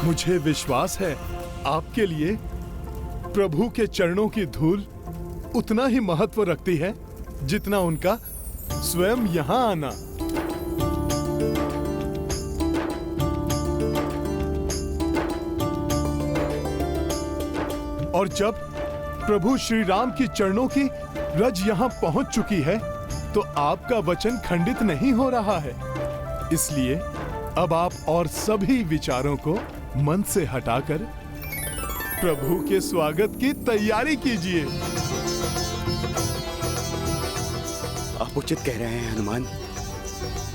मुझे विश्वास है आपके लिए प्रभु के चरणों की धूल उतना ही महत्व रखती है जितना उनका स्वयं यहाँ आना। और जब प्रभु श्री राम की चरणों की रज यहाँ पहुंच चुकी है तो आपका वचन खंडित नहीं हो रहा है। इसलिए अब आप और सभी विचारों को मन से हटाकर प्रभु के स्वागत की तैयारी कीजिए। आप उचित कह रहे हैं हनुमान।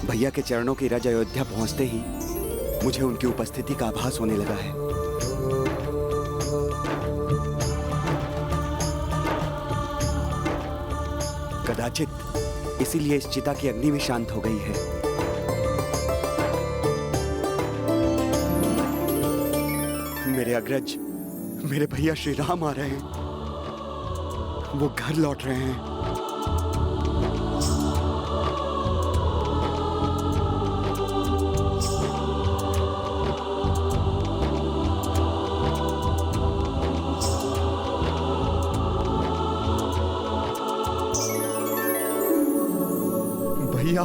भैया के चरणों की रज अयोध्या पहुंचते ही मुझे उनकी उपस्थिति का आभास होने लगा है। कदाचित इसीलिए इस चिता की अग्नि भी शांत हो गई है। मेरे अग्रज, मेरे भैया श्री राम आ रहे हैं। वो घर लौट रहे हैं। भैया,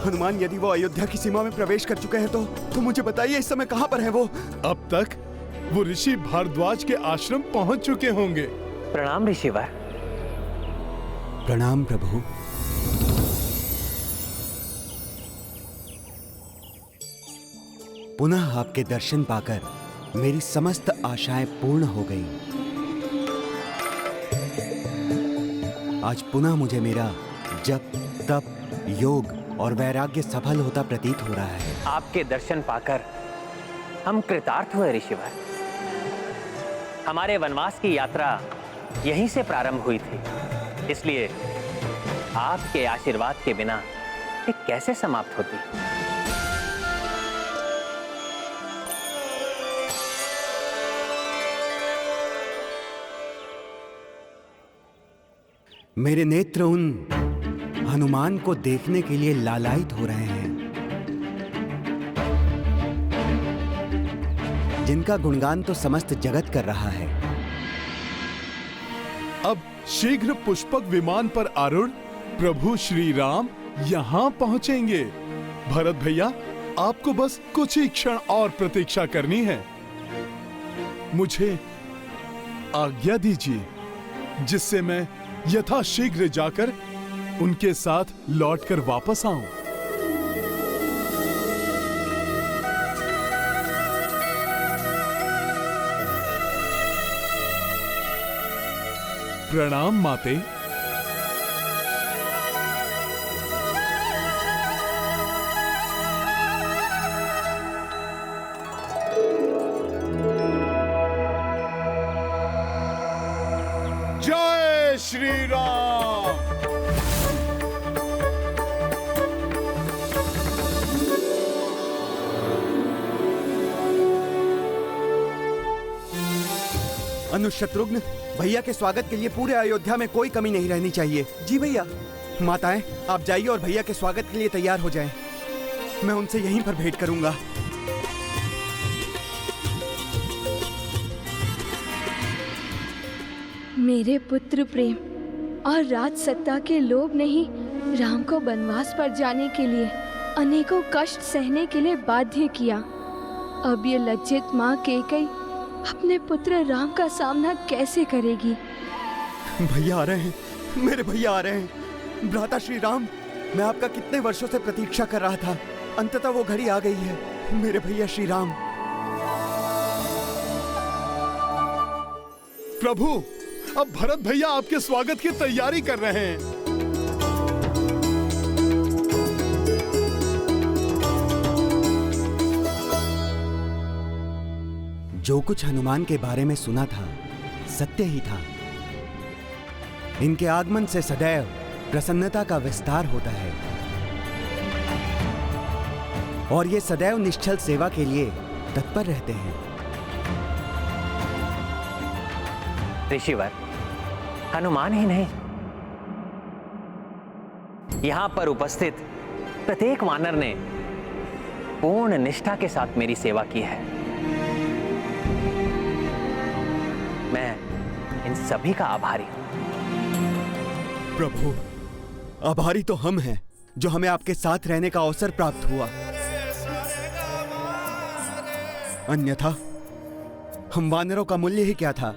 हनुमान, यदि वो अयोध्या की सीमा में प्रवेश कर चुके हैं तो मुझे बताइए इस समय कहां पर है वो? अब तक वो ऋषि भारद्वाज के आश्रम पहुंच चुके होंगे। प्रणाम ऋषिवर। प्रणाम प्रभु। पुनः आपके दर्शन पाकर मेरी समस्त आशाएं पूर्ण हो गईं। आज पुनः मुझे मेरा जप, तप, योग और वैराग्य सफल होता प्रतीत हो रहा है। आपके दर्शन पाकर हम कृतार्थ हुए ऋषिवर। हमारे वनवास की यात्रा यहीं से प्रारंभ हुई थी, इसलिए आपके आशीर्वाद के बिना ये कैसे समाप्त होती। मेरे नेत्र उन हनुमान को देखने के लिए लालायित हो रहे हैं जिनका गुणगान तो समस्त जगत कर रहा है। अब शीघ्र पुष्पक विमान पर आरूढ़ प्रभु श्री राम यहाँ पहुंचेंगे। भरत भैया, आपको बस कुछ ही क्षण और प्रतीक्षा करनी है। मुझे आज्ञा दीजिए जिससे मैं यथाशीघ्र जाकर उनके साथ लौटकर वापस आऊं। प्रणाम माते। जय श्री राम। अनुशत्रुघ्न, भैया के स्वागत के लिए पूरे अयोध्या में कोई कमी नहीं रहनी चाहिए। जी भैया। माताएं, आप जाइए और भैया के स्वागत के लिए तैयार हो जाएं। मैं उनसे यहीं पर भेंट करूंगा। मेरे पुत्र प्रेम और राज सत्ता के लोभ ने ही राम को वनवास पर जाने के लिए अनेकों कष्ट सहने के लिए बाध्य किया। अब ये लज्जित माँ कैकेयी अपने पुत्र राम का सामना कैसे करेगी? भैया आ रहे हैं, मेरे भैया आ रहे हैं। भ्राता श्री राम, मैं आपका कितने वर्षों से प्रतीक्षा कर रहा था। अंततः वो घड़ी आ गई है। मेरे भैया श्री राम। प्रभु, अब भरत भैया आपके स्वागत की तैयारी कर रहे हैं। जो कुछ हनुमान के बारे में सुना था सत्य ही था। इनके आगमन से सदैव प्रसन्नता का विस्तार होता है और ये सदैव निश्चल सेवा के लिए तत्पर रहते हैं। ऋषिवर, हनुमान ही नहीं, यहां पर उपस्थित प्रत्येक वानर ने पूर्ण निष्ठा के साथ मेरी सेवा की है। मैं इन सभी का आभारी हूं। प्रभु, आभारी तो हम हैं जो हमें आपके साथ रहने का अवसर प्राप्त हुआ। अन्यथा हम वानरों का मूल्य ही क्या था।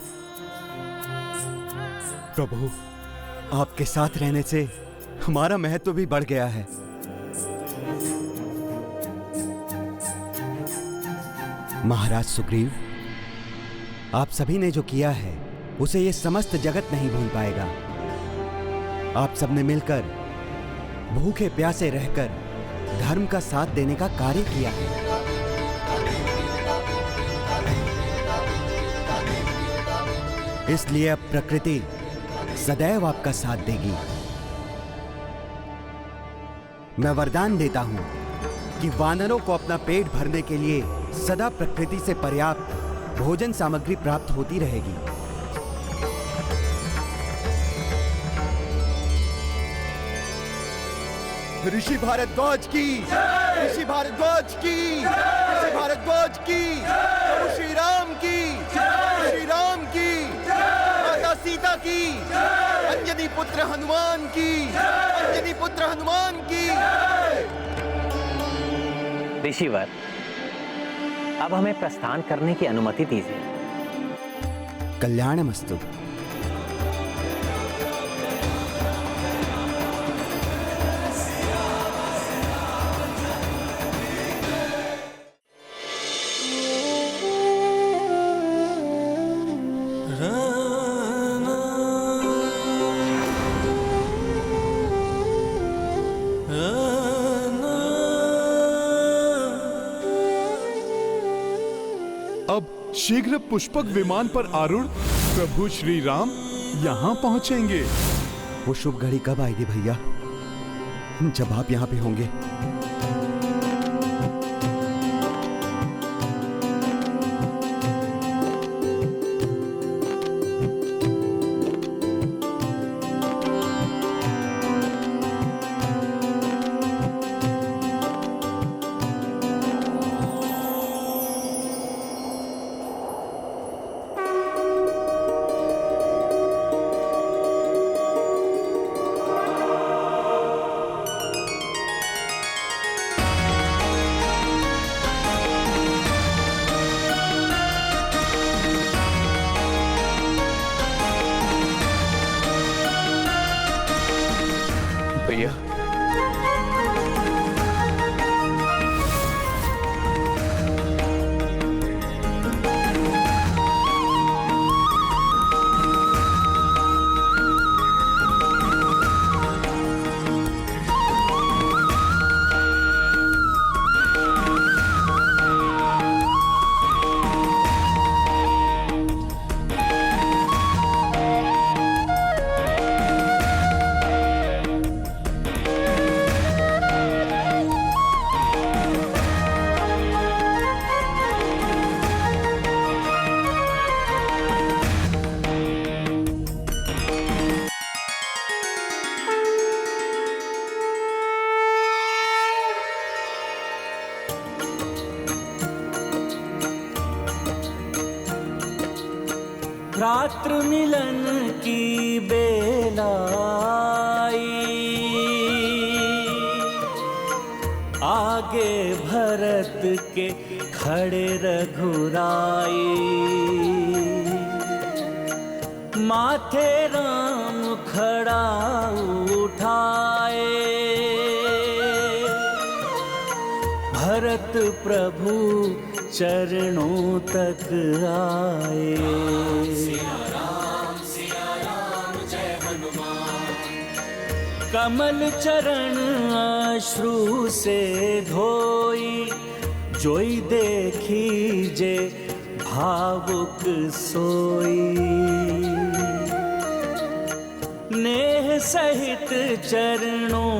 प्रभु, आपके साथ रहने से हमारा महत्व भी बढ़ गया है। महाराज सुग्रीव, आप सभी ने जो किया है उसे ये समस्त जगत नहीं भूल पाएगा। आप सबने मिलकर भूखे प्यासे रहकर धर्म का साथ देने का कार्य किया है। इसलिए अब प्रकृति सदैव आपका साथ देगी। मैं वरदान देता हूं कि वानरों को अपना पेट भरने के लिए सदा प्रकृति से पर्याप्त भोजन सामग्री प्राप्त होती रहेगी। ऋषि भारद्वाज की, ऋषि भारद्वाज की, ऋषि भारद्वाज की, प्रभु श्री राम की, श्री राम की, माता सीता की, अंजनी पुत्र हनुमान की, अंजनी पुत्र हनुमान की। ऋषिवर, अब हमें प्रस्थान करने की अनुमति दीजिए। कल्याणमस्तु। अब शीघ्र पुष्पक विमान पर आरूढ़ प्रभु श्री राम यहाँ पहुँचेंगे। वो शुभ घड़ी कब आएगी भैया, जब आप यहाँ पे होंगे? भैया, रात्र मिलन की बेला आई, आगे भरत के खड़े रघुराई, माथे राम खड़ा उठाए, भरत प्रभु चरणों तक आए। कमल चरण अश्रु से धोई, जोई देखी जे भावुक सोई, नेह सहित चरणों